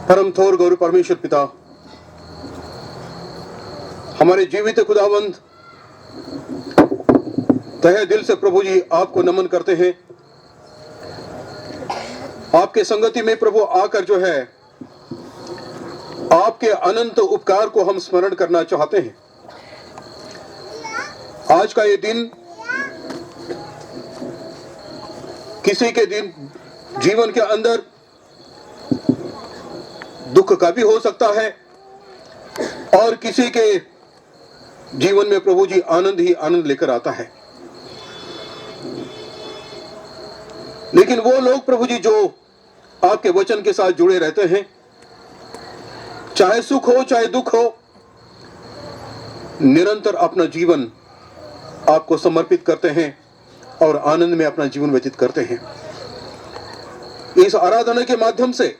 परम थोर गौरव परमेश्वर पिता, हमारे जीवित खुदावंद तहे दिल से प्रभु जी आपको नमन करते हैं। आपके संगति में प्रभु आकर जो है आपके अनंत उपकार को हम स्मरण करना चाहते हैं। आज का ये दिन किसी के दिन जीवन के अंदर दुख का भी हो सकता है और किसी के जीवन में प्रभु जी आनंद ही आनंद लेकर आता है। लेकिन वो लोग प्रभु जी जो आपके वचन के साथ जुड़े रहते हैं, चाहे सुख हो चाहे दुख हो, निरंतर अपना जीवन आपको समर्पित करते हैं और आनंद में अपना जीवन व्यतीत करते हैं। इस आराधना के माध्यम से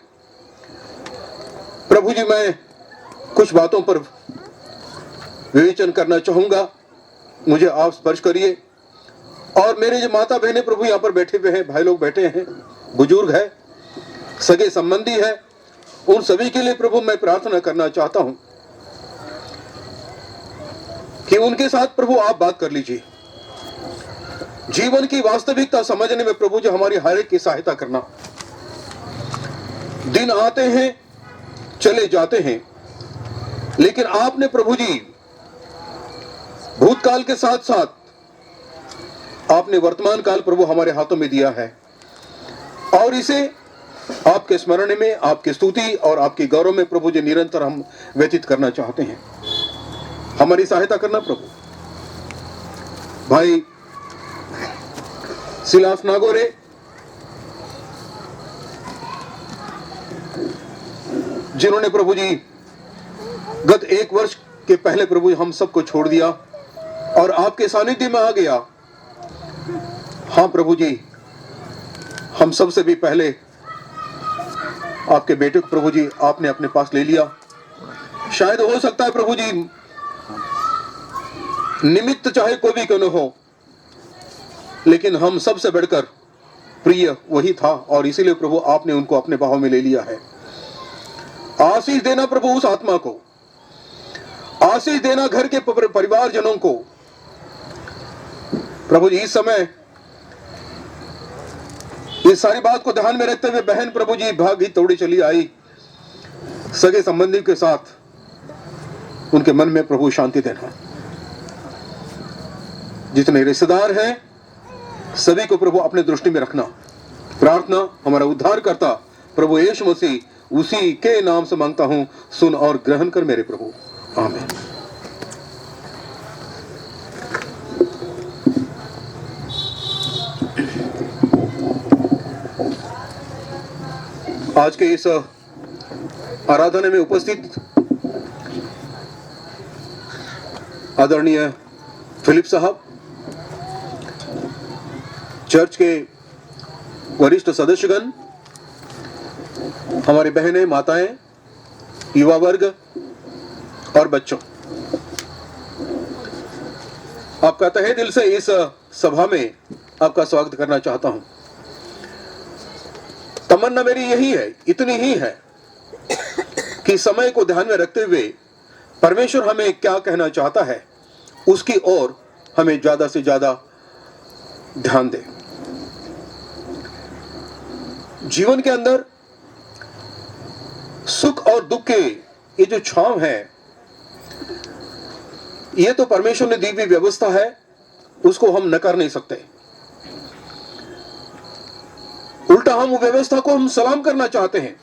प्रभु जी मैं कुछ बातों पर विवेचन करना चाहूंगा। मुझे आप स्पर्श करिए। और मेरे जो माता बहनें प्रभु यहाँ पर बैठे हुए हैं, भाई लोग बैठे हैं, बुजुर्ग है, सगे संबंधी है, उन सभी के लिए प्रभु मैं प्रार्थना करना चाहता हूं कि उनके साथ प्रभु आप बात कर लीजिए। जीवन की वास्तविकता समझने में प्रभु जी हमारी हर एक की सहायता करना। दिन आते हैं चले जाते हैं, लेकिन आपने प्रभु जी भूतकाल के साथ साथ आपने वर्तमान काल प्रभु हमारे हाथों में दिया है और इसे आपके स्मरण में, आपकी स्तुति और आपके गौरव में प्रभु जी निरंतर हम व्यतीत करना चाहते हैं। हमारी सहायता करना प्रभु। भाई सिलास नागोरे, जिन्होंने प्रभु जी गत 1 वर्ष के पहले प्रभु जी हम सबको छोड़ दिया और आपके सानिध्य में आ गया। हाँ प्रभु जी, हम सबसे भी पहले आपके बेटे को प्रभु जी आपने अपने पास ले लिया। शायद हो सकता है प्रभु जी निमित्त चाहे कोई भी क्यों न हो, लेकिन हम सबसे बढ़कर प्रिय वही था और इसीलिए प्रभु आपने उनको अपने बाहों में ले लिया है। आशीष देना प्रभु उस आत्मा को, आशीष देना घर के परिवारजनों को। प्रभु जी इस समय इस सारी बात को ध्यान में रखते हुए बहन प्रभु जी भागी तोड़ी चली आई, सगे संबंधी के साथ उनके मन में प्रभु शांति देना। जितने रिश्तेदार हैं सभी को प्रभु अपने दृष्टि में रखना। प्रार्थना हमारा उद्धार करता प्रभु यीशु मसीह उसी के नाम से मांगता हूं, सुन और ग्रहण कर मेरे प्रभु, आमीन। आज के इस आराधना में उपस्थित आदरणीय फिलिप साहब, चर्च के वरिष्ठ सदस्यगण, हमारी बहनें, माताएं, युवा वर्ग और बच्चों, आपका तहे दिल से इस सभा में आपका स्वागत करना चाहता हूं। तमन्ना मेरी यही है, इतनी ही है कि समय को ध्यान में रखते हुए परमेश्वर हमें क्या कहना चाहता है उसकी ओर हमें ज्यादा से ज्यादा ध्यान दें। जीवन के अंदर सुख और दुख के ये जो छांव है, ये तो परमेश्वर ने दी हुई व्यवस्था है, उसको हम नकार नहीं सकते। उल्टा हम व्यवस्था को हम सलाम करना चाहते हैं।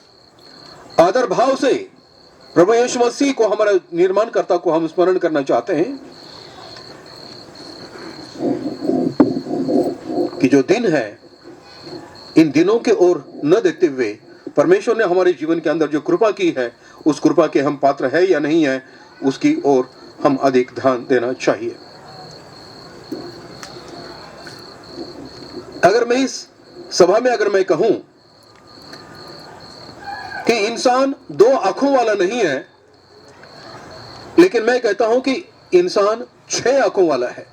आदर भाव से प्रभु यीशु मसीह को, हमारा निर्माणकर्ता को हम स्मरण करना चाहते हैं कि जो दिन है, इन दिनों के ओर न देखते हुए परमेश्वर ने हमारे जीवन के अंदर जो कृपा की है, उस कृपा के हम पात्र है या नहीं है, उसकी ओर हम अधिक ध्यान देना चाहिए। अगर मैं इस सभा में अगर मैं कहूं कि इंसान 2 आंखों वाला नहीं है, लेकिन मैं कहता हूं कि इंसान 6 आंखों वाला है।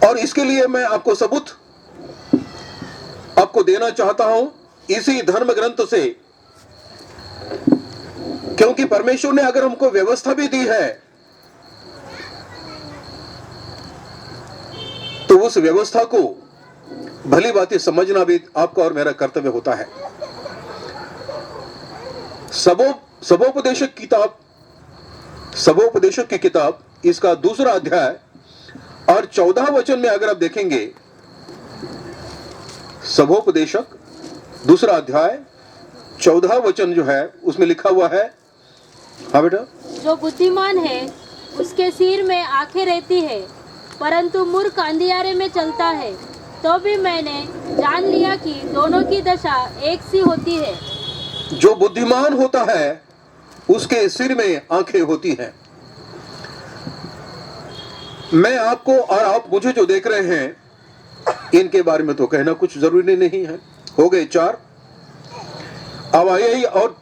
और इसके लिए मैं आपको सबूत आपको देना चाहता हूं इसी धर्म ग्रंथ से, क्योंकि परमेश्वर ने अगर हमको व्यवस्था भी दी है तो उस व्यवस्था को भली बातें समझना भी आपका और मेरा कर्तव्य होता है। सबोपदेशक की किताब इसका 2 अध्याय और 14 वचन में अगर आप देखेंगे, सबोपदेशक 2 अध्याय 14 वचन जो है उसमें लिखा हुआ है, हाँ बेटा, जो बुद्धिमान है उसके सिर में आंखें रहती है, परंतु मूर्ख अंधियारे में चलता है। तो भी मैंने जान लिया कि दोनों की दशा एक सी होती है। जो बुद्धिमान होता है उसके सिर में आंखें होती हैं। मैं आपको और आप मुझे जो देख रहे हैं इनके बारे में तो कहना कुछ जरूरी नहीं है। हो गए 4। अब आइए और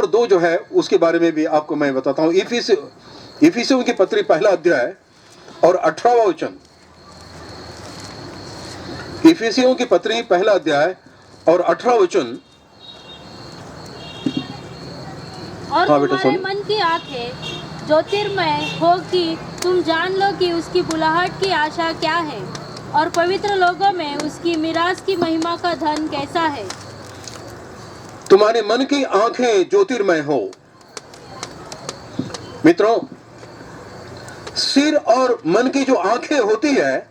2 जो है उसके बारे में भी आपको मैं बताता हूं। इफिसियों की पत्री 1 अध्याय और 18वां वचन। इफिसियों की पत्री 1 अध्याय और 18वां वचन। और तुम्हारे मन की आंखें ज्योतिर्मय हो कि तुम जान लो कि उसकी बुलाहट की आशा क्या है और पवित्र लोगों में उसकी मिरास की महिमा का धन कैसा है। तुम्हारे मन की आंखें ज्योतिर्मय हो। मित्रों, सिर और मन की जो आंखें होती है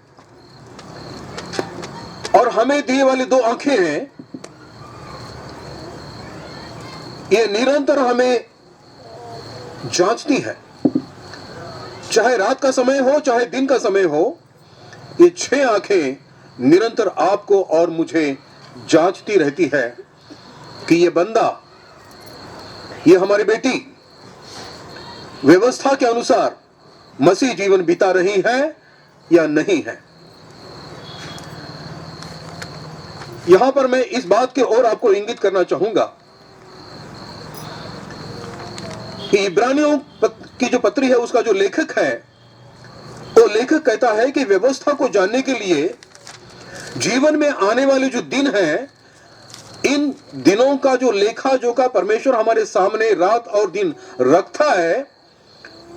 और हमें दिए वाली 2 आंखें हैं, ये निरंतर हमें जांचती है। चाहे रात का समय हो चाहे दिन का समय हो, ये 6 आंखें निरंतर आपको और मुझे जांचती रहती है कि ये बंदा, ये हमारी बेटी व्यवस्था के अनुसार मसीह जीवन बिता रही है या नहीं है। यहां पर मैं इस बात के ओर आपको इंगित करना चाहूंगा कि इब्रानियों की जो पत्री है उसका जो लेखक है, वो लेखक कहता है कि व्यवस्था को जानने के लिए जीवन में आने वाले जो दिन हैं, इन दिनों का जो लेखा जोखा परमेश्वर हमारे सामने रात और दिन रखता है,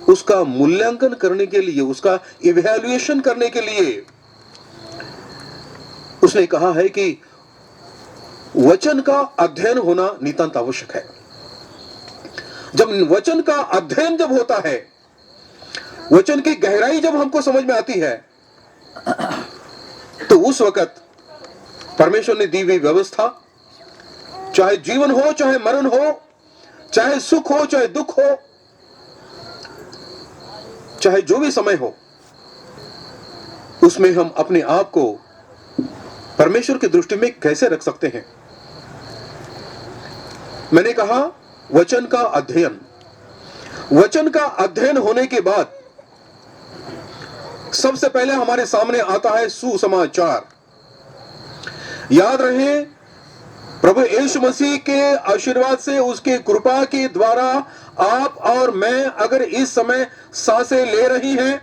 उसका मूल्यांकन करने के लिए, उसका इवैल्यूएशन करने के लिए उसने कहा है कि वचन का अध्ययन होना नितांत आवश्यक है। जब वचन का अध्ययन जब होता है, वचन की गहराई जब हमको समझ में आती है, तो उस वक्त परमेश्वर ने दी हुई व्यवस्था, चाहे जीवन हो चाहे मरण हो, चाहे सुख हो चाहे दुख हो, चाहे जो भी समय हो, उसमें हम अपने आप को परमेश्वर की दृष्टि में कैसे रख सकते हैं। मैंने कहा वचन का अध्ययन। वचन का अध्ययन होने के बाद सबसे पहले हमारे सामने आता है सुसमाचार। याद रहे, प्रभु यीशु मसीह के आशीर्वाद से, उसके कृपा के द्वारा आप और मैं अगर इस समय सांसें ले रही हैं,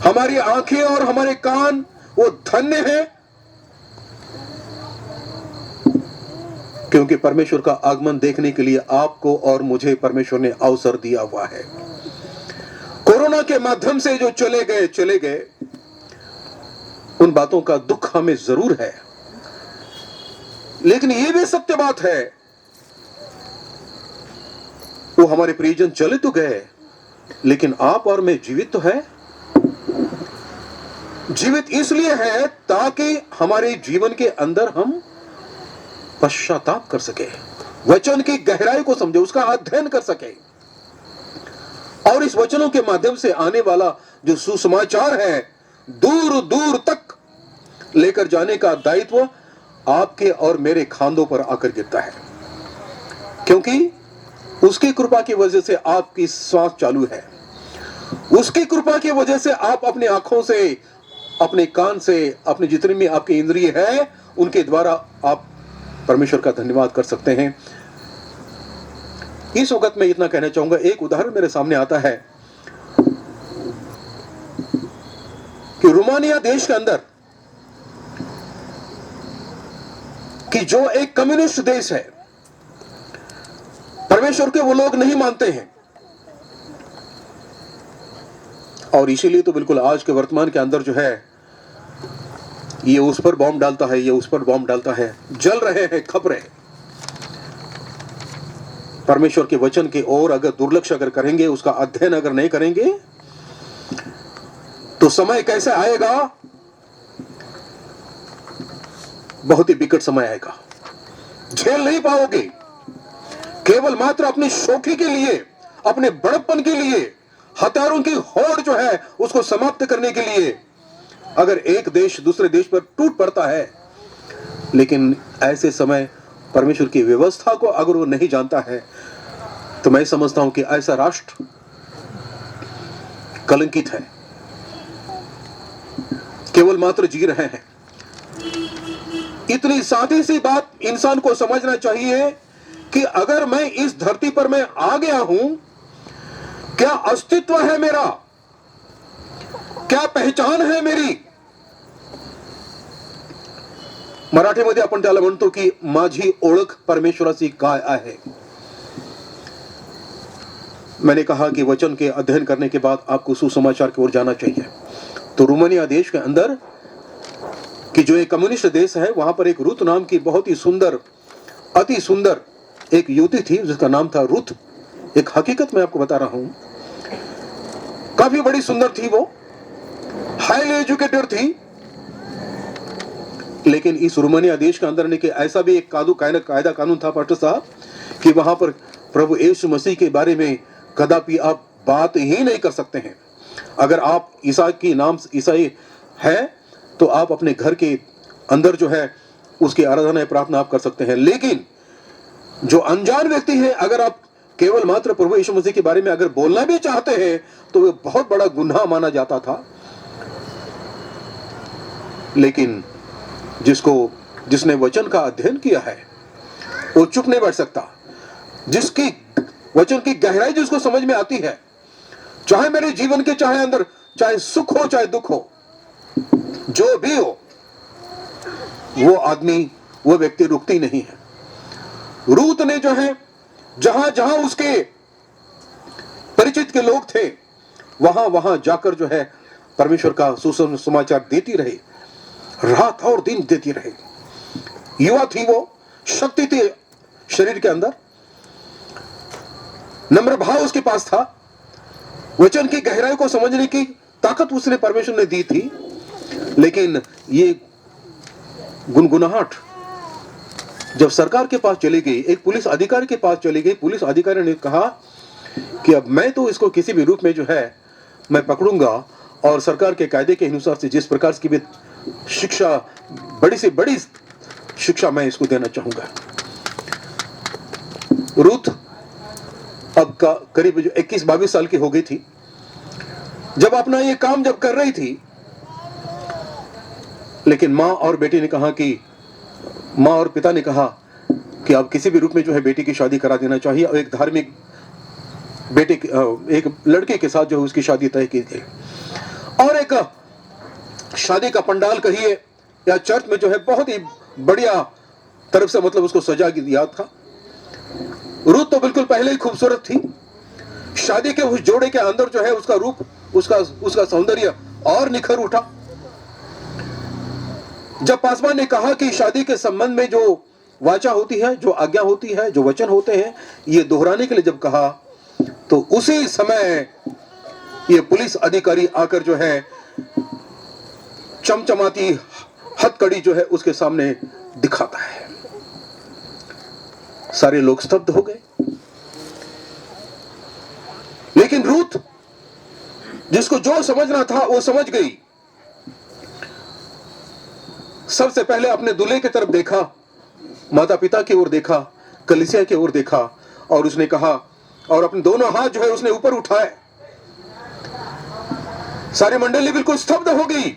हमारी आंखें और हमारे कान वो धन्य हैं, क्योंकि परमेश्वर का आगमन देखने के लिए आपको और मुझे परमेश्वर ने अवसर दिया हुआ है। कोरोना के माध्यम से जो चले गए, उन बातों का दुख हमें जरूर है, लेकिन यह भी सत्य बात है, वो हमारे परिजन चले तो गए, लेकिन आप और मैं जीवित तो है। जीवित इसलिए है ताकि हमारे जीवन के अंदर हम पश्चाताप कर सके, वचन की गहराई को समझे, उसका अध्ययन कर सके, और इस वचनों के माध्यम से आने वाला जो सुसमाचार है, दूर दूर तक लेकर जाने का दायित्व आपके और मेरे खांदों पर आकर गिरता है, क्योंकि उसकी कृपा की वजह से आपकी सांस चालू है, उसकी कृपा की वजह से आप अपनी आंखों से, अपने कान से, अपने जितने भी आपके इंद्रिय है, उनके द्वारा आप परमेश्वर का धन्यवाद कर सकते हैं। इस वक्त मैं इतना कहना चाहूंगा, एक उदाहरण मेरे सामने आता है कि रोमानिया देश के अंदर कि जो एक कम्युनिस्ट देश है, परमेश्वर के वो लोग नहीं मानते हैं, और इसीलिए तो बिल्कुल आज के वर्तमान के अंदर जो है, ये उस पर बॉम्ब डालता है, ये उस पर बॉम्ब डालता है, जल रहे हैं खबरें। परमेश्वर के वचन की ओर अगर दुर्लक्ष्य अगर करेंगे, उसका अध्ययन अगर नहीं करेंगे, तो समय कैसे आएगा, बहुत ही विकट समय आएगा, झेल नहीं पाओगे। केवल मात्र अपनी शोखी के लिए, अपने बड़प्पन के लिए, हथियारों की होड़ जो है उसको समाप्त करने के लिए अगर एक देश दूसरे देश पर टूट पड़ता है, लेकिन ऐसे समय परमेश्वर की व्यवस्था को अगर वो नहीं जानता है, तो मैं समझता हूं कि ऐसा राष्ट्र कलंकित है, केवल मात्र जी रहे हैं। इतनी सादी सी बात इंसान को समझना चाहिए कि अगर मैं इस धरती पर मैं आ गया हूं, क्या अस्तित्व है मेरा, क्या पहचान है मेरी। मराठीमध्ये आपण त्याला म्हणतो की माझी ओळख परमेश्वराची काय आहे। मैंने कहा कि वचन के अध्ययन करने के बाद आपको सुसमाचार की ओर जाना चाहिए। तो रोमानिया देश के अंदर कि जो एक कम्युनिस्ट देश है, वहां पर एक रूथ नाम की बहुत ही सुंदर, अति सुंदर एक युवती थी जिसका नाम था रूथ। एक हकीकत मैं आपको बता रहा हूं, काफी बड़ी सुंदर थी वो, हाईली एजुकेटेड थी, लेकिन इस रोमानिया देश के अंदर ने कि ऐसा भी एक कायदा कानून था पास्टर साहब कि वहां पर प्रभु यीशु मसीह के बारे में कदापि आप बात ही नहीं कर सकते हैं। अगर आप ईसाई है तो आप अपने घर के अंदर जो है उसकी आराधना प्रार्थना आप कर सकते हैं, लेकिन जो अनजान व्यक्ति है, अगर आप केवल मात्र प्रभु यीशु मसीह के बारे में अगर बोलना भी चाहते हैं तो वह बहुत बड़ा गुनाह माना जाता था। लेकिन जिसने वचन का अध्ययन किया है वो चुप नहीं बैठ सकता। जिसकी वचन की गहराई जिसको समझ में आती है, चाहे मेरे जीवन के चाहे अंदर चाहे सुख हो चाहे दुख हो, जो भी हो, वो आदमी वो व्यक्ति रुकती नहीं है। रूत ने जो है जहां जहां उसके परिचित के लोग थे, वहां वहां जाकर जो है परमेश्वर का सुसमाचार देती रही, रात और दिन देती रही। युवा थी वो, शक्ति थी शरीर के अंदर, नम्र भाव उसके पास था, वचन की गहराई को समझने की ताकत उसने परमेश्वर ने दी थी। लेकिन ये गुनगुनाहट जब सरकार के पास चली गई, एक पुलिस अधिकारी के पास चली गई, पुलिस अधिकारी ने कहा कि अब मैं तो इसको किसी भी रूप में जो है मैं पकड़ूंगा और सरकार के कायदे के अनुसार से जिस प्रकार की भी शिक्षा, बड़ी से बड़ी शिक्षा मैं इसको देना चाहूंगा। रूथ अब का करीब 21-22 साल की हो गई थी। जब अपना ये काम जब कर रही थी, लेकिन मां और बेटी ने कहा कि मां और पिता ने कहा कि अब किसी भी रूप में जो है बेटी की शादी करा देना चाहिए, और एक धार्मिक बेटे एक लड़के के साथ जो है उसकी शादी तय की गई। और एक शादी का पंडाल कहिए या चर्च में जो है बहुत ही बढ़िया तरफ से मतलब उसको सजा दिया था। रूथ तो बिल्कुल पहले ही खूबसूरत थी, शादी के उस जोड़े के अंदर जो है उसका रूप, उसका सौंदर्य और निखर उठा। जब पासवान ने कहा कि शादी के संबंध में जो वाचा होती है, जो आज्ञा होती है, जो वचन होते हैं, ये दोहराने के लिए जब कहा, तो उसी समय ये पुलिस अधिकारी आकर जो है चमचमाती हथकड़ी जो है उसके सामने दिखाता है। सारे लोग स्तब्ध हो गए। लेकिन रूथ जिसको जो समझना था वो समझ गई। सबसे पहले अपने दूल्हे की तरफ देखा, माता पिता की ओर देखा, कलीसिया की ओर देखा, और उसने कहा, और अपने दोनों हाथ जो है उसने ऊपर उठाए। सारी मंडली बिल्कुल स्तब्ध हो गई।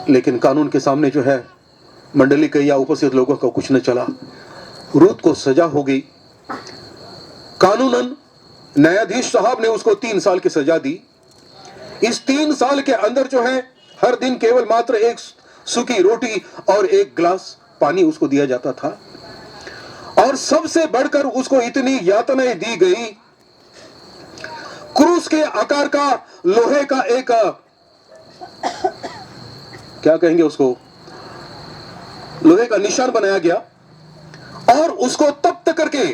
लेकिन कानून के सामने जो है मंडली के या उपस्थित लोगों का कुछ न चला। रूथ को सजा हो गई। कानूनन न्यायाधीश साहब ने उसको 3 साल की सजा दी। इस 3 साल के अंदर जो है हर दिन केवल मात्र एक सूखी रोटी और एक गिलास पानी उसको दिया जाता था। और सबसे बढ़कर उसको इतनी यातनाएं दी गई, क्रूस के आकार का लोहे का एक क्या कहेंगे उसको, लोहे का निशान बनाया गया और उसको तप्त करके,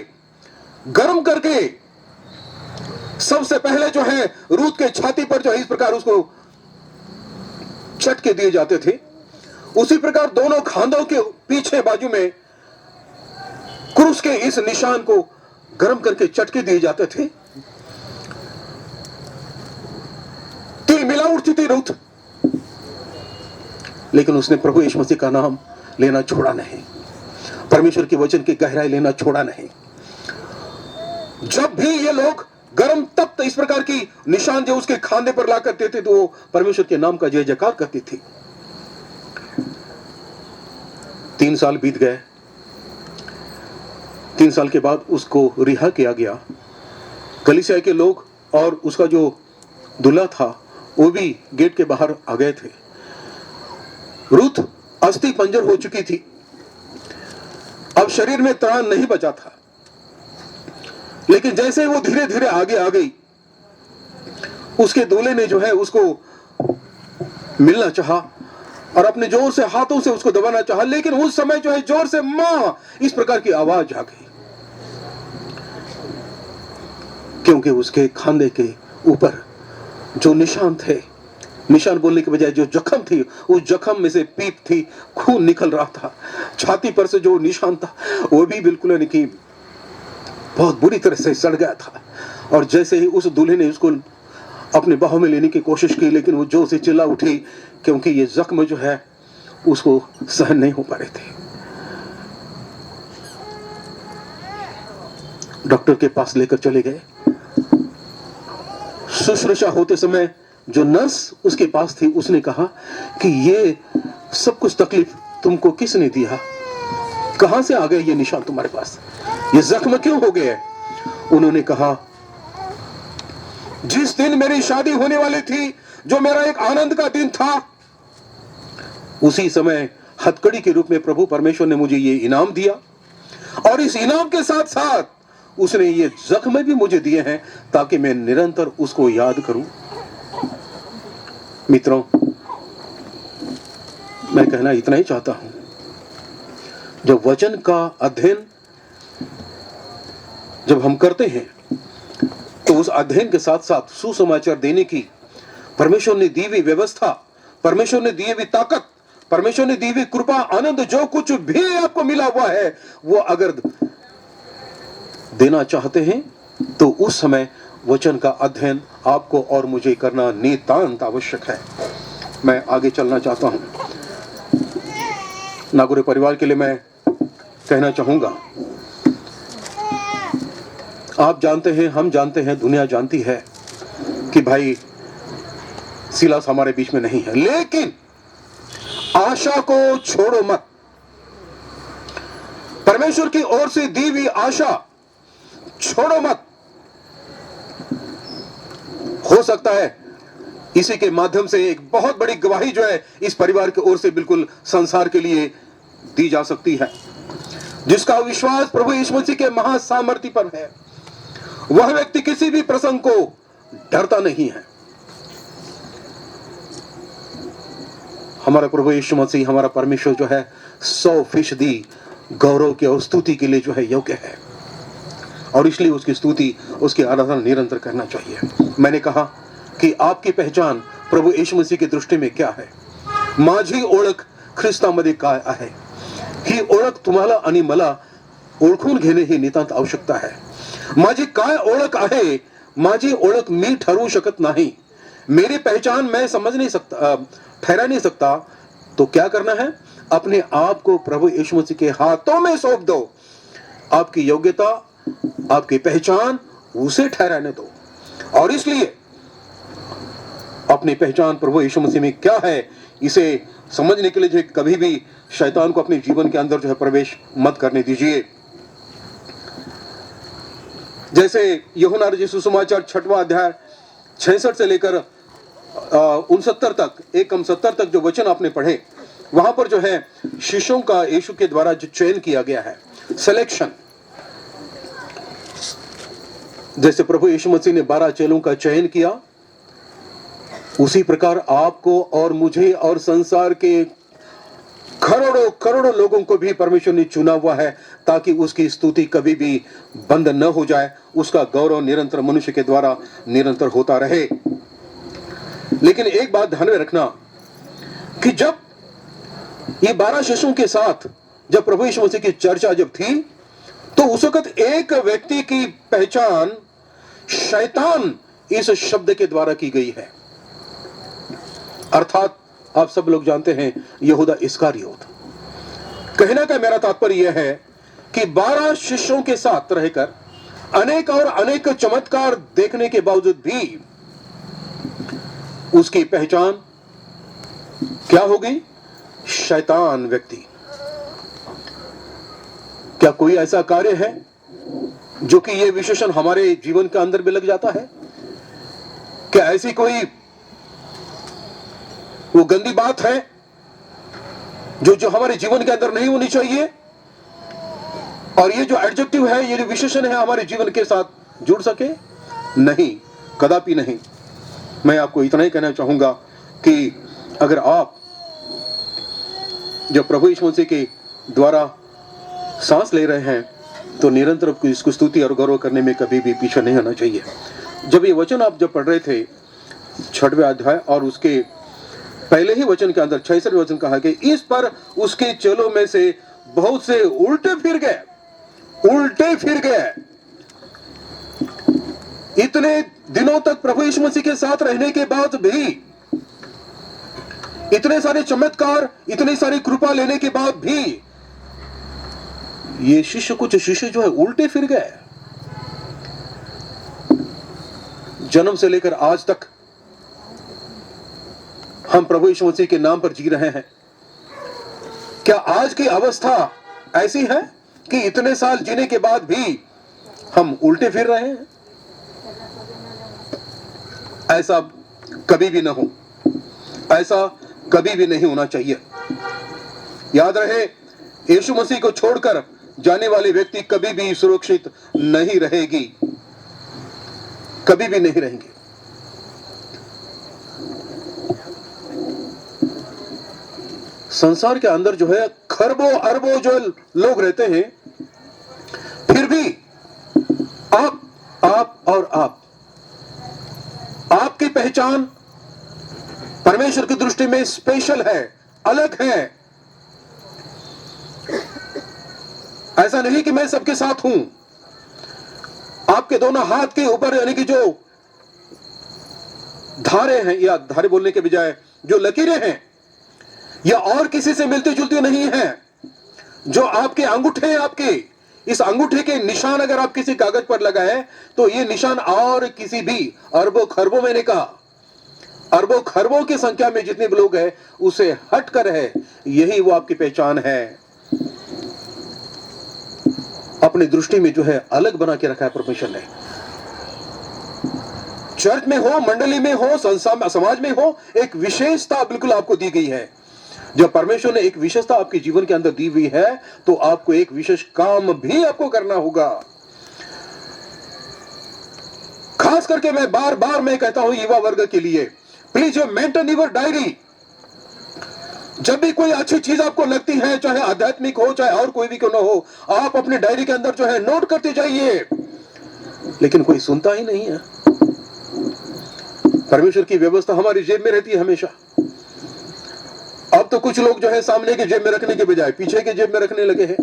गर्म करके, सबसे पहले जो है रूत के छाती पर जो है इस प्रकार उसको चटके दिए जाते थे। उसी प्रकार दोनों खांधों के पीछे बाजू में क्रूस के इस निशान को गर्म करके चटके दिए जाते थे। तिल मिला उठती थी रूत, लेकिन उसने प्रभु यीशु मसीह का नाम लेना छोड़ा नहीं, परमेश्वर के वचन की गहराई लेना छोड़ा नहीं। जब भी ये लोग गर्म तप्त इस प्रकार की निशान जो उसके खांधे पर ला करते थे तो वो परमेश्वर के नाम का जय जयकार करती थी। 3 साल बीत गए। 3 साल के बाद उसको रिहा किया गया। कलीसिया के लोग और उसका जो दूल्हा था वो भी गेट के बाहर आ गए थे। रूथ अस्थि पंजर हो चुकी थी, अब शरीर में त्राण नहीं बचा था। लेकिन जैसे वो धीरे धीरे आगे आ गई, उसके दूल्हे ने जो है उसको मिलना चाहा और अपने जोर से हाथों से उसको दबाना चाहा, लेकिन उस समय जो है जोर से मां इस प्रकार की आवाज आ गई, क्योंकि उसके खांधे के ऊपर जो निशान थे, निशान बोलने के बजाय जो जख्म थी, उस जख्म में से पीप थी, खून निकल रहा था। छाती पर से जो निशान था वो भी बिल्कुल नहीं कि बहुत बुरी तरह से सड़ गया था। और जैसे ही उस दूल्हे ने उसको अपने बाहों में लेने की कोशिश की, लेकिन वो जोर से चिल्ला उठी, क्योंकि ये जख्म जो है उसको सहन नहीं हो पा रहे थे। डॉक्टर के पास लेकर चले गए। शुश्रूषा होते समय जो नर्स उसके पास थी उसने कहा कि ये सब कुछ तकलीफ तुमको किसने दिया, कहां से आ गए ये निशान तुम्हारे पास, ये जख्म क्यों हो गए? उन्होंने कहा, जिस दिन मेरी शादी होने वाली थी, जो मेरा एक आनंद का दिन था, उसी समय हथकड़ी के रूप में प्रभु परमेश्वर ने मुझे ये इनाम दिया और इस इनाम के साथ साथ उसने ये जख्म भी मुझे दिए हैं ताकि मैं निरंतर उसको याद करूं। मित्रों, मैं कहना इतना ही चाहता हूं, जब वचन का अध्ययन जब हम करते हैं तो उस अध्ययन के साथ साथ सुसमाचार देने की परमेश्वर ने दी हुई व्यवस्था, परमेश्वर ने दी हुई ताकत, परमेश्वर ने दी हुई कृपा, आनंद, जो कुछ भी आपको मिला हुआ है, वो अगर देना चाहते हैं तो उस समय वचन का अध्ययन आपको और मुझे करना नितांत आवश्यक है। मैं आगे चलना चाहता हूं। नागुरे परिवार के लिए मैं कहना चाहूंगा, आप जानते हैं, हम जानते हैं, दुनिया जानती है कि भाई सिलास हमारे बीच में नहीं है, लेकिन आशा को छोड़ो मत। परमेश्वर की ओर से दी हुई आशा छोड़ो मत। हो सकता है इसी के माध्यम से एक बहुत बड़ी गवाही जो है इस परिवार की ओर से बिल्कुल संसार के लिए दी जा सकती है। जिसका विश्वास प्रभु यीशु मसीह के महासामर्थ्य पर है, वह व्यक्ति किसी भी प्रसंग को डरता नहीं है। हमारा प्रभु यीशु मसीह, हमारा परमेश्वर जो है 100% गौरव के और स्तुति के लिए जो है योग्य है, और इसलिए उसकी स्तुति, उसकी आराधना निरंतर करना चाहिए। मैंने कहा कि आपकी पहचान प्रभु यीशु मसीह की दृष्टि में क्या है? माझी ओळख ख्रिस्तामध्ये काय आहे, ही ओळख तुम्हाला आणि मला ओळखून घेणे ही नितांत आवश्यकता है। माझी काय ओळख आहे, माझी ओळख मी ठरवू शकत नाही, मेरी पहचान मैं समझ नहीं सकता, ठहरा नहीं सकता, तो क्या करना है? अपने आप को प्रभु यीशु मसीह के हाथों में सौंप दो। आपकी योग्यता, आपकी पहचान उसे ठहराने दो। और इसलिए अपनी पहचान प्रभु यीशु मसीह में क्या है, इसे समझने के लिए जो कभी भी शैतान को अपने जीवन के अंदर जो है प्रवेश मत करने दीजिए। जैसे यूहन्ना रचित सुसमाचार 6वां अध्याय 66 से लेकर 69 तक, 1-70 तक जो वचन आपने पढ़े, वहां पर जो है शिष्यों का यीशु के द्वारा जो चयन किया गया है, सिलेक्शन, जैसे प्रभु यीशु मसीह ने 12 चेलों का चयन किया, उसी प्रकार आपको और मुझे और संसार के करोड़ों करोड़ों लोगों को भी परमेश्वर ने चुना हुआ है, ताकि उसकी स्तुति कभी भी बंद न हो जाए, उसका गौरव निरंतर मनुष्य के द्वारा निरंतर होता रहे। लेकिन एक बात ध्यान में रखना कि जब ये 12 शिष्यों के साथ जब प्रभु यीशु मसीह की चर्चा जब थी, तो उस वक्त एक व्यक्ति की पहचान शैतान इस शब्द के द्वारा की गई है, अर्थात आप सब लोग जानते हैं यहूदा इस्करियोत। कहने का मेरा तात्पर्य यह है कि 12 शिष्यों के साथ रहकर अनेक और अनेक चमत्कार देखने के बावजूद भी उसकी पहचान क्या हो गई? शैतान व्यक्ति। क्या कोई ऐसा कार्य है जो कि यह विशेषण हमारे जीवन के अंदर भी लग जाता है? क्या ऐसी कोई वो गंदी बात है जो हमारे जीवन के अंदर नहीं होनी चाहिए, और ये जो एडजेक्टिव है, ये जो विशेषण है, हमारे जीवन के साथ जुड़ सके? नहीं, कदापि नहीं। मैं आपको इतना ही कहना चाहूंगा कि अगर आप जब प्रभु यीशु मसीह के द्वारा सांस ले रहे हैं, तो निरंतर इसको स्तुति और गौरव करने में कभी भी पीछे नहीं आना चाहिए। जब ये वचन आप जब पढ़ रहे थे 6वें अध्याय और उसके पहले ही वचन के अंदर 66वें वचन कहा कि इस पर उसके चेलों में से बहुत से उल्टे फिर गए। इतने दिनों तक प्रभु यीशु मसीह के साथ रहने के बाद भी, इतने सारे चमत्कार, इतनी सारी कृपा लेने के बाद भी ये कुछ शिष्य जो है उल्टे फिर गए। जन्म से लेकर आज तक हम प्रभु यीशु मसीह के नाम पर जी रहे हैं। क्या आज की अवस्था ऐसी है कि इतने साल जीने के बाद भी हम उल्टे फिर रहे हैं? ऐसा कभी भी ना हो, ऐसा कभी भी नहीं होना चाहिए। याद रहे, यीशु मसीह को छोड़कर जाने वाले व्यक्ति कभी भी सुरक्षित नहीं रहेगी, कभी भी नहीं रहेंगे। संसार के अंदर जो है खरबों अरबों जो लोग रहते हैं, फिर भी आपकी पहचान परमेश्वर की दृष्टि में स्पेशल है, अलग है। ऐसा नहीं कि मैं सबके साथ हूं। आपके दोनों हाथ के ऊपर यानी कि जो धारे हैं, या धारे बोलने के बजाय जो लकीरें हैं, या और किसी से मिलती जुलती नहीं है। जो आपके अंगूठे हैं, आपके इस अंगूठे के निशान अगर आप किसी कागज पर लगाए, तो ये निशान और किसी भी अरबों खरबों, मैंने कहा अरबों खरबों की संख्या में जितने लोग हैं उसे हटकर है, यही वो आपकी पहचान है। अपनी दृष्टि में जो है अलग बना के रखा है परमेश्वर ने। चर्च में हो, मंडली में हो, समाज में हो, एक विशेषता बिल्कुल आपको दी गई है। जब परमेश्वर ने एक विशेषता आपके जीवन के अंदर दी हुई है, तो आपको एक विशेष काम भी आपको करना होगा। खास करके मैं बार बार मैं कहता हूं युवा वर्ग के लिए, please you maintain your diary. जब भी कोई अच्छी चीज आपको लगती है, चाहे आध्यात्मिक हो चाहे और कोई भी क्यों ना हो, आप अपने डायरी के अंदर जो है नोट करते जाइए। लेकिन कोई सुनता ही नहीं है। परमेश्वर की व्यवस्था हमारी जेब में रहती है हमेशा। अब तो कुछ लोग जो है सामने के जेब में रखने के बजाय पीछे के जेब में रखने लगे हैं।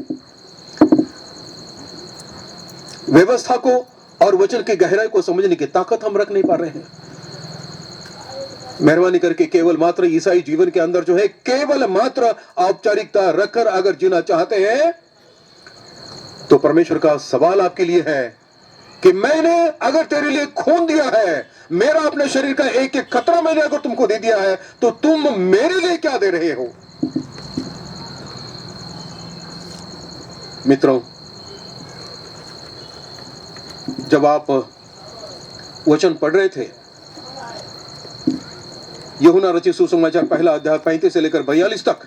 व्यवस्था को और वचन की गहराई को समझने की ताकत हम रख नहीं पा रहे हैं। मेहरबानी करके केवल मात्र ईसाई जीवन के अंदर जो है केवल मात्र औपचारिकता रखकर अगर जीना चाहते हैं, तो परमेश्वर का सवाल आपके लिए है कि मैंने अगर तेरे लिए खून दिया है, मेरा अपने शरीर का एक एक कतरा मैंने अगर तुमको दे दिया है, तो तुम मेरे लिए क्या दे रहे हो? मित्रों, जब आप वचन पढ़ रहे थे, यूहन्ना रचित सुसमाचार 1 अध्याय 35 से लेकर 42 तक,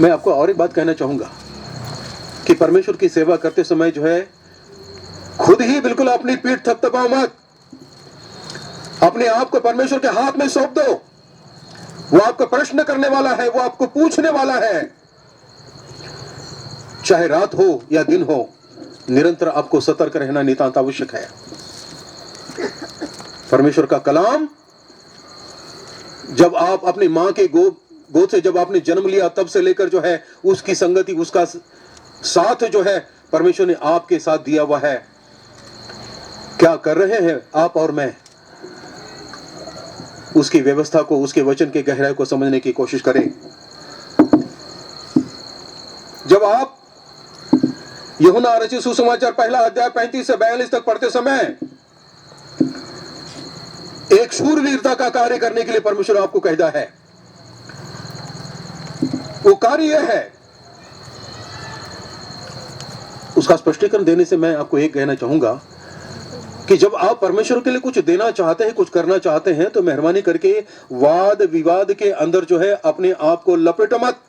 मैं आपको और एक बात कहना चाहूंगा कि परमेश्वर की सेवा करते समय जो है, खुद ही बिल्कुल अपनी पीठ थपथपाओ मत। अपने आप को परमेश्वर के हाथ में सौंप दो। वो आपको प्रश्न करने वाला है, वो आपको पूछने वाला है। चाहे रात हो या दिन हो, निरंतर आपको सतर्क रहना नितांत आवश्यक है। परमेश्वर का कलाम, जब आप अपनी मां के गोद से जब आपने जन्म लिया तब से लेकर जो है उसकी संगति, उसका साथ जो है परमेश्वर ने आपके साथ दिया हुआ है। क्या कर रहे हैं आप और मैं? उसकी व्यवस्था को, उसके वचन के गहराई को समझने की कोशिश करें। जब आप यूहन्ना रचित सुसमाचार पहला अध्याय 35 से 42 तक पढ़ते समय, एक शूरवीरता का कार्य करने के लिए परमेश्वर आपको कहता है। वो कार्य यह है, उसका स्पष्टीकरण देने से मैं आपको एक कहना चाहूंगा कि जब आप परमेश्वर के लिए कुछ देना चाहते हैं, कुछ करना चाहते हैं, तो मेहरबानी करके वाद विवाद के अंदर जो है अपने आप को लपेटो मत।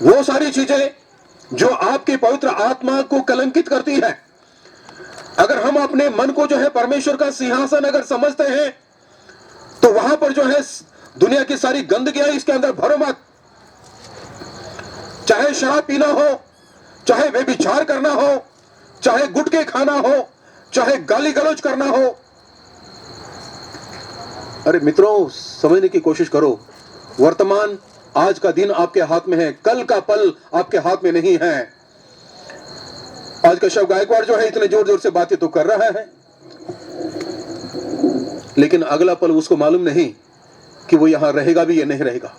वो सारी चीजें जो आपकी पवित्र आत्मा को कलंकित करती है, अगर हम अपने मन को जो है परमेश्वर का सिंहासन अगर समझते हैं, तो वहां पर जो है दुनिया की सारी गंदगियां इसके अंदर भरो मत। चाहे शराब पीना हो, चाहे व्यभिचार करना हो, चाहे गुटखे खाना हो, चाहे गाली गलौज करना हो। अरे मित्रों, समझने की कोशिश करो। वर्तमान आज का दिन आपके हाथ में है, कल का पल आपके हाथ में नहीं है। आज का शव गायकवाड़ जो है इतने जोर जोर से बातें तो कर रहा है, लेकिन अगला पल उसको मालूम नहीं कि वो यहां रहेगा भी या नहीं रहेगा।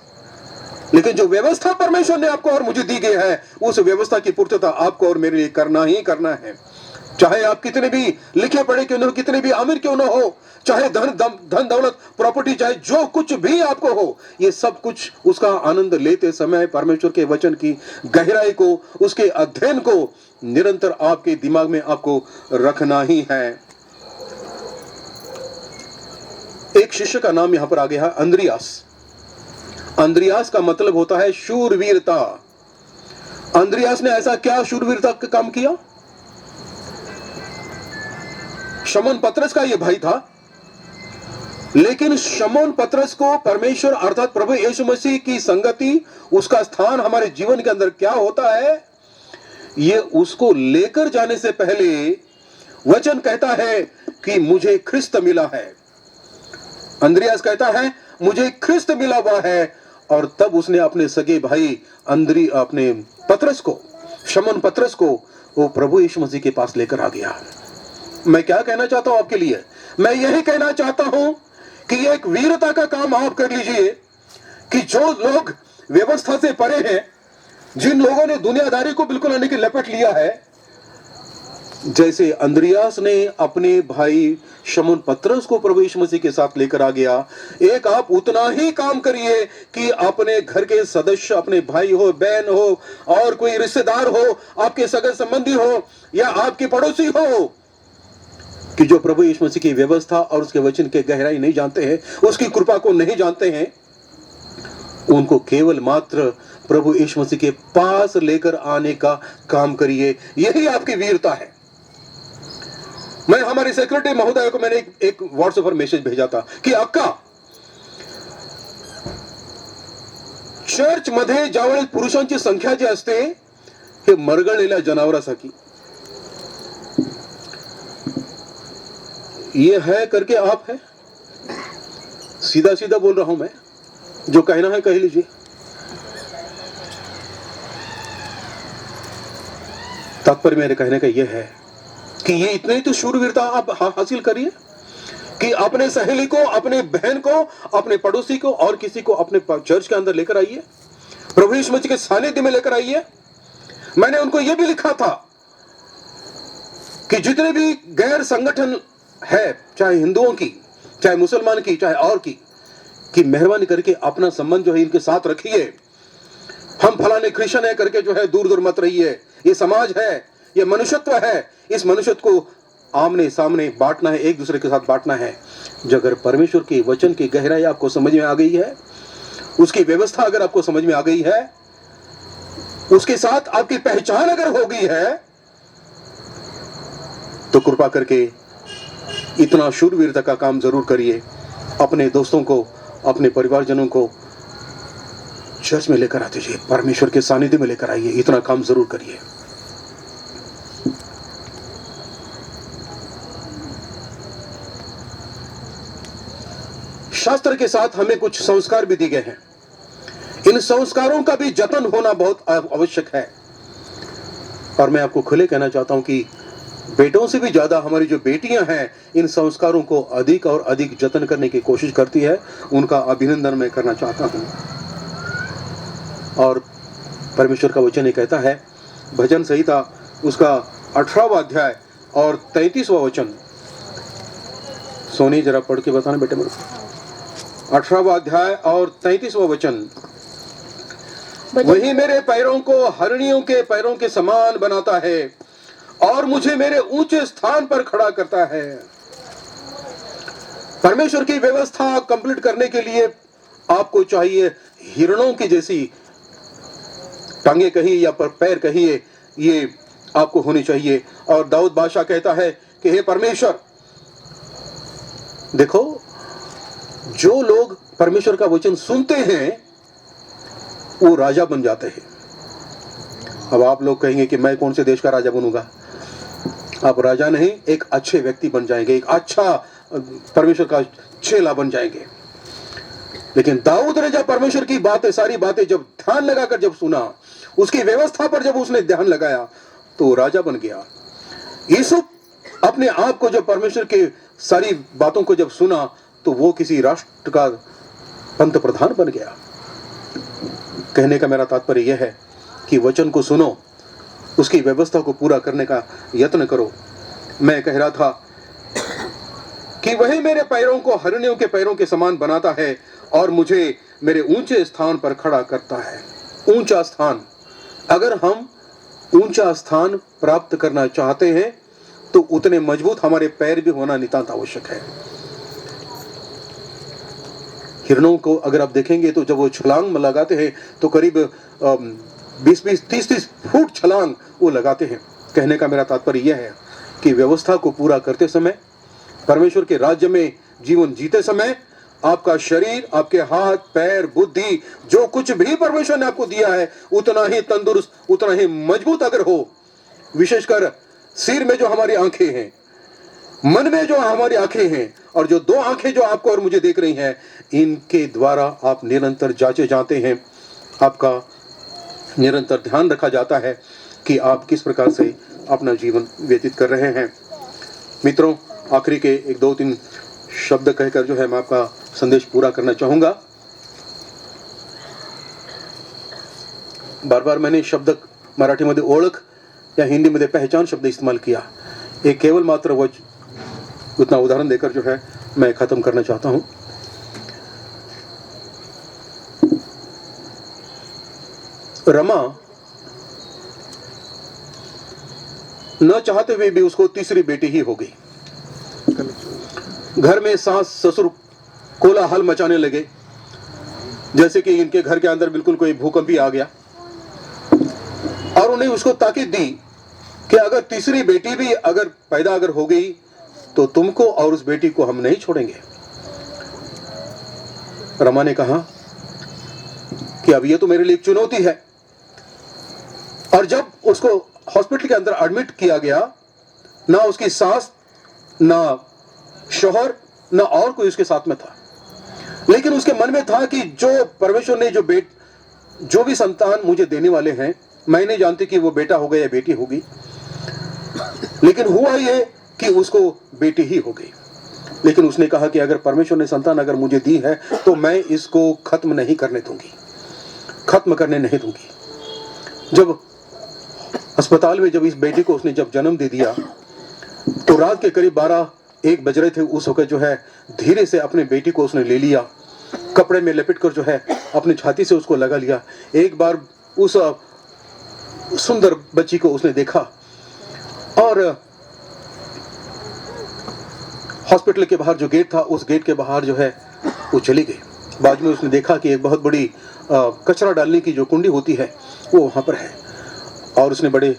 लेकिन जो व्यवस्था परमेश्वर ने आपको और मुझे दी गई है, उस व्यवस्था की पूर्तता आपको और मेरे लिए करना ही करना है। चाहे आप कितने भी लिखे पढ़े क्यों न हो, कितने भी अमीर क्यों न हो, चाहे धन दौलत प्रॉपर्टी, चाहे जो कुछ भी आपको हो, ये सब कुछ उसका आनंद लेते समय परमेश्वर के वचन की गहराई को, उसके अध्ययन को निरंतर आपके दिमाग में आपको रखना ही है। एक शिष्य का नाम यहां पर आ गया है, अंद्रियास। अंद्रियास का मतलब होता है शूरवीरता। अंद्रियास ने ऐसा क्या शूरवीरता का काम किया? शमौन पतरस का यह भाई था, लेकिन शमौन पतरस को परमेश्वर अर्थात प्रभु यीशु मसीह की संगति, उसका स्थान हमारे जीवन के अंदर क्या होता है, ये उसको लेकर जाने से पहले वचन कहता है कि मुझे ख्रिस्त मिला है। अंद्रियास कहता है मुझे ख्रिस्त मिला हुआ है, और तब उसने अपने सगे भाई अपने पतरस को, शमौन पतरस को, वो प्रभु यीशु मसीह के पास लेकर आ गया। मैं क्या कहना चाहता हूं आपके लिए? मैं यही कहना चाहता हूं कि ये एक वीरता का काम आप कर लीजिए कि जो लोग व्यवस्था से परे हैं, जिन लोगों ने दुनियादारी को बिल्कुल आने की लपेट लिया है, जैसे अंद्रियास ने अपने भाई शमौन पतरस को प्रभु यीशु मसीह के साथ लेकर आ गया, एक आप उतना ही काम करिए कि अपने घर के सदस्य, अपने भाई हो, बहन हो, और कोई रिश्तेदार हो, आपके सगे संबंधी हो या आपके पड़ोसी हो, कि जो प्रभु यीशु मसीह की व्यवस्था और उसके वचन के गहराई नहीं जानते हैं, उसकी कृपा को नहीं जानते हैं, उनको केवल मात्र प्रभु यीशु मसीह के पास लेकर आने का काम करिए। यही आपकी वीरता है। मैं हमारे सेक्रेटरी महोदय को मैंने एक व्हाट्सएप पर मैसेज भेजा था की अक्का, चर्च मध्ये ज्यावेळेस पुरुषांची संख्या जी असते हे मरगळलेल्या जनावरांसारखी, ये है करके आप है। सीधा सीधा बोल रहा हूं मैं, जो कहना है कह लीजिए। तात्पर्य मेरे कहने का यह है कि ये इतने ही तो शूरवीरता आप हासिल करिए कि अपने सहेली को, अपने बहन को, अपने पड़ोसी को और किसी को अपने चर्च के अंदर लेकर आइए, प्रभु यीशु मसीह के सानिध्य में लेकर आइए। मैंने उनको यह भी लिखा था कि जितने भी गैर संगठन है, चाहे हिंदुओं की, चाहे मुसलमान की, चाहे और की, कि मेहरबानी करके अपना संबंध जो है इनके साथ रखिए। हम फलाने क्रिश्चियन है करके जो है दूर दूर मत रहिए। ये समाज है, ये मनुष्यत्व है, इस मनुष्यत्व को आमने सामने बांटना है, एक दूसरे के साथ बांटना है। जो अगर परमेश्वर के वचन की गहराई आपको समझ में आ गई है, उसकी व्यवस्था अगर आपको समझ में आ गई है, उसके साथ आपकी पहचान अगर हो गई है, तो कृपा करके इतना शूरवीरता का काम जरूर करिए। अपने दोस्तों को, अपने परिवारजनों को चर्च में लेकर आते जाइए, परमेश्वर के सानिध्य में लेकर आइए। इतना काम जरूर करिए। शास्त्र के साथ हमें कुछ संस्कार भी दिए गए हैं। इन संस्कारों का भी जतन होना बहुत आवश्यक है। और मैं आपको खुले कहना चाहता हूं कि बेटों से भी ज्यादा हमारी जो बेटियां हैं, इन संस्कारों को अधिक और अधिक जतन करने की कोशिश करती है। उनका अभिनंदन मैं करना चाहता हूं। और परमेश्वर का वचन ये कहता है, भजन संहिता उसका 18वां अध्याय और 33वां वचन। सोनी जरा पढ़ के बताना बेटे मेरे को। 18वां अध्याय और 33वां वचन। वही मेरे पैरों को हरणियों के पैरों के समान बनाता है और मुझे मेरे ऊंचे स्थान पर खड़ा करता है। परमेश्वर की व्यवस्था कंप्लीट करने के लिए आपको चाहिए हिरणों की जैसी टांगे कहिए या पर पैर कहिए, ये आपको होनी चाहिए। और दाऊद बादशाह कहता है कि हे परमेश्वर, देखो जो लोग परमेश्वर का वचन सुनते हैं वो राजा बन जाते हैं। अब आप लोग कहेंगे कि मैं कौन से देश का राजा बनूंगा। आप राजा नहीं, एक अच्छे व्यक्ति बन जाएंगे, एक अच्छा परमेश्वर का चेला बन जाएंगे। लेकिन दाऊद ने जब परमेश्वर की बातें, सारी बातें जब ध्यान लगाकर जब सुना, उसकी व्यवस्था पर जब उसने ध्यान लगाया, तो राजा बन गया। यूसुफ अपने आप को जब परमेश्वर के सारी बातों को जब सुना, तो वो किसी राष्ट्र का पंत प्रधान बन गया। कहने का मेरा तात्पर्य यह है कि वचन को सुनो, उसकी व्यवस्था को पूरा करने का यत्न करो। मैं कह रहा था कि वही मेरे पैरों को हरणियों के पैरों के समान बनाता है और मुझे मेरे ऊंचे स्थान पर खड़ा करता है। ऊंचा स्थान, अगर हम ऊंचा स्थान प्राप्त करना चाहते हैं तो उतने मजबूत हमारे पैर भी होना नितांत आवश्यक है। हिरणों को अगर आप देखेंगे तो जब वो छलांग लगाते हैं तो करीब 20-20, 30-30 फुट छलांग वो लगाते हैं। कहने का मेरा तात्पर्य यह है कि व्यवस्था को पूरा करते समय, परमेश्वर के राज्य में जीवन जीते समय, आपका शरीर, आपके हाथ पैर, बुद्धि, जो कुछ भी परमेश्वर ने आपको दिया है, उतना ही तंदुरुस्त, उतना ही मजबूत अगर हो। विशेषकर सिर में जो हमारी आंखें हैं, मन में जो हमारी आंखें हैं, और जो 2 आंखें जो आपको और मुझे देख रही हैं, इनके द्वारा आप निरंतर जांचे जाते हैं। आपका निरंतर ध्यान रखा जाता है कि आप किस प्रकार से अपना जीवन व्यतीत कर रहे हैं। मित्रों, आखिरी के 1-2-3 शब्द कहकर जो है मैं आपका संदेश पूरा करना चाहूंगा। बार बार मैंने शब्द मराठी मध्ये ओळख या हिंदी मध्ये पहचान शब्द इस्तेमाल किया। एक केवल मात्र उतना उदाहरण देकर जो है मैं खत्म करना चाहता हूं। रमा न चाहते हुए भी उसको तीसरी बेटी ही हो गई। घर में सास ससुर कोलाहल मचाने लगे, जैसे कि इनके घर के अंदर बिल्कुल कोई भूकंप ही आ गया। और उन्हें उसको ताकीद दी कि अगर तीसरी बेटी भी अगर पैदा अगर हो गई तो तुमको और उस बेटी को हम नहीं छोड़ेंगे। रमा ने कहा कि अब ये तो मेरे लिए एक चुनौती है। और जब उसको हॉस्पिटल के अंदर एडमिट किया गया, ना उसकी सास, ना शौहर, ना और कोई उसके साथ में था, लेकिन उसके मन में था कि जो परमेश्वर ने जो भी संतान मुझे देने वाले हैं, मैं नहीं जानती कि वो बेटा होगा या बेटी होगी, लेकिन हुआ ये कि उसको बेटी ही हो गई। लेकिन उसने कहा कि अगर परमेश्वर ने संतान अगर मुझे दी है तो मैं इसको खत्म नहीं करने दूंगी, खत्म करने नहीं दूंगी। जब अस्पताल में जब इस बेटी को उसने जब जन्म दे दिया, तो रात के करीब 12-1 बज रहे थे। उस वक्त जो है धीरे से अपने बेटी को उसने ले लिया, कपड़े में लपेट कर जो है अपनी छाती से उसको लगा लिया। एक बार उस सुंदर बच्ची को उसने देखा और हॉस्पिटल के बाहर जो गेट था, उस गेट के बाहर जो है वो चली गई। बाद में उसने देखा कि एक बहुत बड़ी कचरा डालने की जो कुंडी होती है वो वहाँ पर है, और उसने बड़े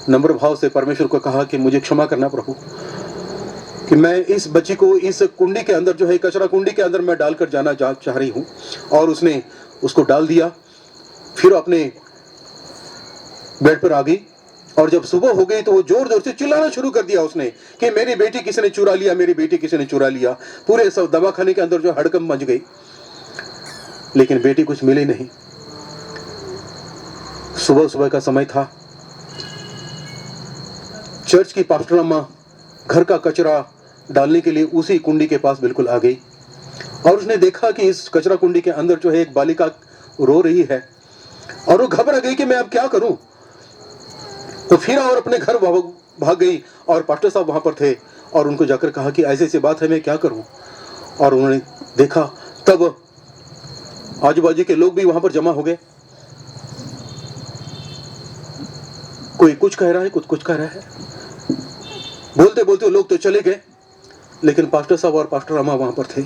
नम्र भाव से परमेश्वर को कहा कि मुझे क्षमा करना प्रभु, कि मैं इस बच्ची को इस कुंडी के अंदर जो है, कचरा कुंडी के अंदर मैं डालकर जाना चाह रही हूँ। और उसने उसको डाल दिया। फिर अपने बेड पर आ गई, और जब सुबह हो गई तो वो जोर जोर से चिल्लाना शुरू कर दिया उसने कि मेरी बेटी किसी ने चुरा लिया, मेरी बेटी किसी ने चुरा लिया। पूरे सब दवाखाने के अंदर जो हड़कंप मच गई, लेकिन बेटी कुछ मिली नहीं। सुबह सुबह का समय था। चर्च की पास्टर अम्मा घर का कचरा डालने के लिए उसी कुंडी के पास बिल्कुल आ गई, और उसने देखा कि इस कचरा कुंडी के अंदर जो है एक बालिका रो रही है, और वो घबरा गई कि मैं अब क्या करूं। तो फिर और अपने घर भाग गई, और पास्टर साहब वहां पर थे, और उनको जाकर कहा कि ऐसी ऐसी बात है, मैं क्या करूं। और उन्होंने देखा, तब आजू बाजू के लोग भी वहां पर जमा हो गए। कोई कुछ कह रहा है, कुछ कह रहा है। बोलते बोलते लोग तो चले गए, लेकिन पास्टर साहब और पास्टर अम्मा वहां पर थे।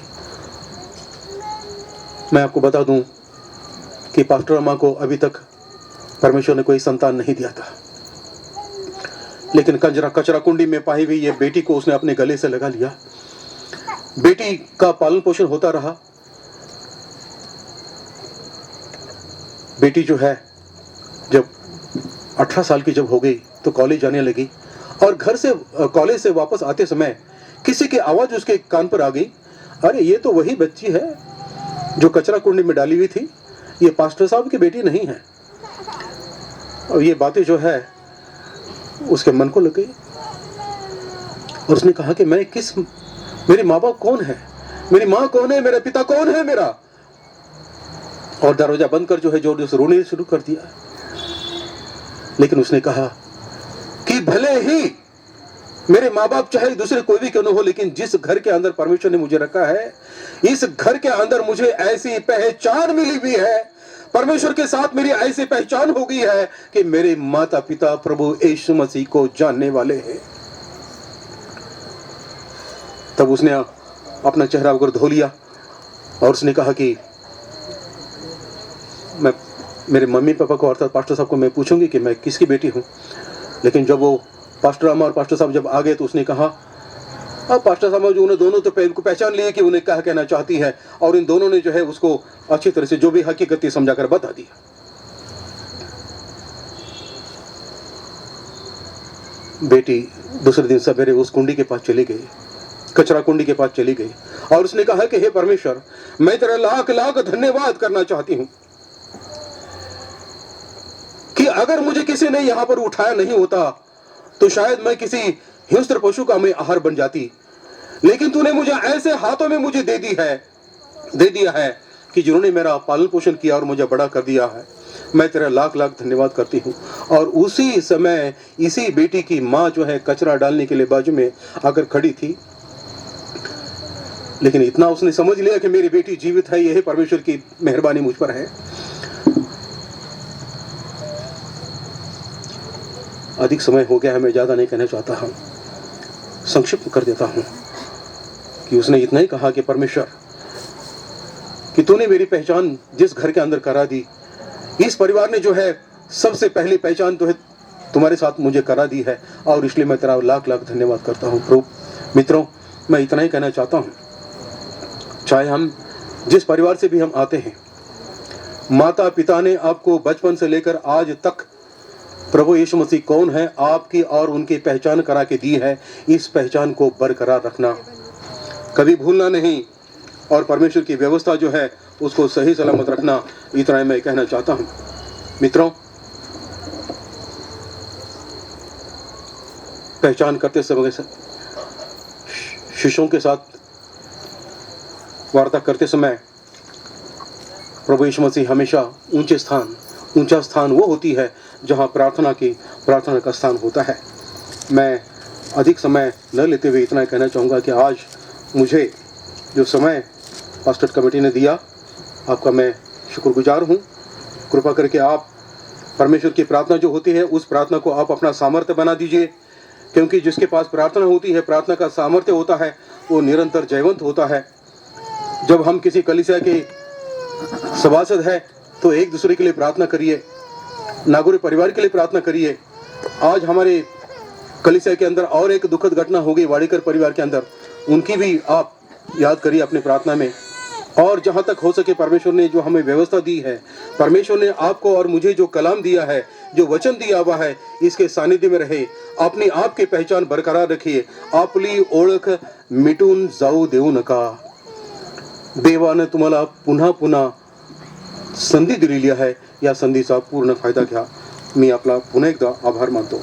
मैं आपको बता दूं कि पास्टर अम्मा को अभी तक परमेश्वर ने कोई संतान नहीं दिया था, लेकिन कचरा कुंडी में पाई हुई ये बेटी को उसने अपने गले से लगा लिया। बेटी का पालन पोषण होता रहा। बेटी जो है जब 18 साल की जब हो गई तो कॉलेज जाने लगी, और घर से कॉलेज से वापस आते समय किसी की आवाज उसके कान पर आ गई, अरे ये तो वही बच्ची है जो कचरा कुंडी में डाली हुई थी, ये पास्टर साहब की बेटी नहीं है। और ये बातें जो है उसके मन को लग गई, और उसने कहा कि मेरे माँ बाप कौन है, मेरी माँ कौन है, मेरा पिता कौन है मेरा। और दरवाजा बंद कर जो है जोर जोर से रोने शुरू कर दिया। लेकिन उसने कहा कि भले ही मेरे माँ बाप चाहे दूसरे कोई भी क्यों न हो, लेकिन जिस घर के अंदर परमेश्वर ने मुझे रखा है, इस घर के अंदर मुझे ऐसी पहचान मिली हुई है, परमेश्वर के साथ मेरी ऐसी पहचान हो गई है कि मेरे माता पिता प्रभु यीशु मसीह को जानने वाले हैं। तब उसने अपना चेहरा वगैरह धो लिया, और उसने कहा कि मैं मेरे मम्मी पापा को अर्थात पास्टर साहब को मैं पूछूंगी कि मैं किसकी बेटी हूं। लेकिन जब वो पास्टर अम्मा और पास्टर साहब जब आ गए तो उसने कहा, अब पास्टर साहब जो उन्हें दोनों तो पहचान लिए कि उन्हें क्या कहना चाहती है, और इन दोनों ने जो है उसको अच्छी तरह से जो भी हकीकत समझाकर बता दिया। बेटी दूसरे दिन सवेरे उस कुंडी के पास चली गई, कचरा कुंडी के पास चली गई, और उसने कहा कि हे परमेश्वर, मैं तेरा लाख लाख धन्यवाद करना चाहती हूं कि अगर मुझे किसी ने यहां पर उठाया नहीं होता तो शायद मैं किसी हिंस्र पशु का मैं आहार बन जाती, लेकिन तूने मुझे ऐसे हाथों में मुझे दे दिया है कि जिन्होंने मेरा पालन पोषण किया और मुझे बड़ा कर दिया है। मैं तेरा लाख लाख धन्यवाद करती हूँ। और उसी समय इसी बेटी की माँ जो है कचरा डालने के लिए बाजू में आकर खड़ी थी, लेकिन इतना उसने समझ लिया कि मेरी बेटी जीवित है, यही परमेश्वर की मेहरबानी मुझ पर है। अधिक समय हो गया है, मैं ज्यादा नहीं कहना चाहता हूं, संक्षिप्त कर देता हूं कि उसने इतना ही कहा कि परमेश्वर, कि तूने मेरी पहचान जिस घर के अंदर करा दी, इस परिवार ने जो है सबसे पहली पहचान तो है तुम्हारे साथ मुझे करा दी है, और इसलिए मैं तेरा लाख लाख धन्यवाद करता हूं प्रभु। मित्रों, मैं इतना ही कहना चाहता हूं, चाहे हम जिस परिवार से भी हम आते हैं, माता पिता ने आपको बचपन से लेकर आज तक प्रभु यीशु मसीह कौन है आपकी और उनकी पहचान करा के दी है। इस पहचान को बरकरार रखना, कभी भूलना नहीं, और परमेश्वर की व्यवस्था जो है उसको सही सलामत रखना, इतना ही मैं कहना चाहता हूं। मित्रों, पहचान करते समय शिष्यों के साथ वार्ता करते समय प्रभु यीशु मसीह हमेशा ऊंचा स्थान वो होती है जहां प्रार्थना का स्थान होता है। मैं अधिक समय न लेते हुए इतना कहना चाहूँगा कि आज मुझे जो समय पास्टर कमेटी ने दिया, आपका मैं शुक्रगुजार हूँ। कृपा करके आप परमेश्वर की प्रार्थना जो होती है उस प्रार्थना को आप अपना सामर्थ्य बना दीजिए, क्योंकि जिसके पास प्रार्थना होती है, प्रार्थना का सामर्थ्य होता है, वो निरंतर जयवंत होता है। जब हम किसी कलीसिया के सभासद है तो एक दूसरे के लिए प्रार्थना करिए, नागरिक परिवार के लिए प्रार्थना करिए। आज हमारे कलीसिया के अंदर और एक दुखद घटना हो गई वाड़ीकर परिवार के अंदर, उनकी भी आप याद करिए अपनी प्रार्थना में। और जहाँ तक हो सके परमेश्वर ने जो हमें व्यवस्था दी है, परमेश्वर ने आपको और मुझे जो कलाम दिया है, जो वचन दिया हुआ है, इसके सानिध्य में रहे, अपनी आप की पहचान बरकरार रखिए। आपली ओळख मिटून जाऊ देऊ नका। देवाने तुम्हाला पुन्हा पुन्हा संधी दिलेली आहे, या संधीचा पूर्ण फायदा घ्या। मी आपला पुन्हा एकदा आभार मानतो।